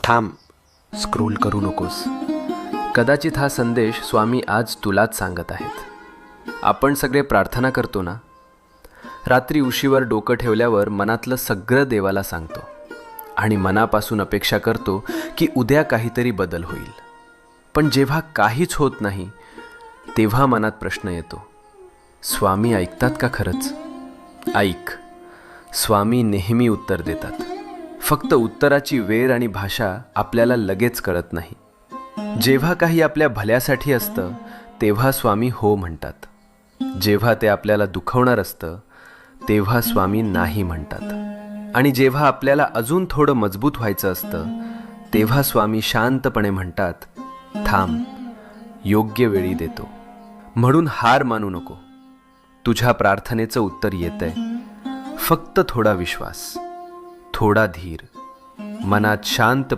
थांब, स्क्रोल करू नकोस. कदाचित हा संदेश स्वामी आज तुलाच सांगत आहेत. आपण सगळे प्रार्थना करतो ना, रात्री उशीवर डोकं ठेवल्यावर मनातलं सगळं देवाला सांगतो आणि मनापासून अपेक्षा करतो की उद्या काहीतरी बदल होईल. पण जेव्हा काहीच होत नाही तेव्हा मनात प्रश्न येतो, स्वामी ऐकतात का खरंच? ऐक, स्वामी नेहमी उत्तर देतात. फक्त उत्तराची वेळ आणि भाषा आपल्याला लगेच कळत नाही. जेव्हा काही आपल्या भल्यासाठी असतं तेव्हा स्वामी हो म्हणतात. जेव्हा ते आपल्याला दुखवणार असतं तेव्हा स्वामी नाही म्हणतात. आणि जेव्हा आपल्याला अजून थोडं मजबूत व्हायचं असतं तेव्हा स्वामी शांतपणे म्हणतात, थांब, योग्य वेळी देतो. म्हणून हार मानू नको. तुझ्या प्रार्थनेचं उत्तर येतंय. फक्त थोडा विश्वास, थोडा धीर, मनात शांत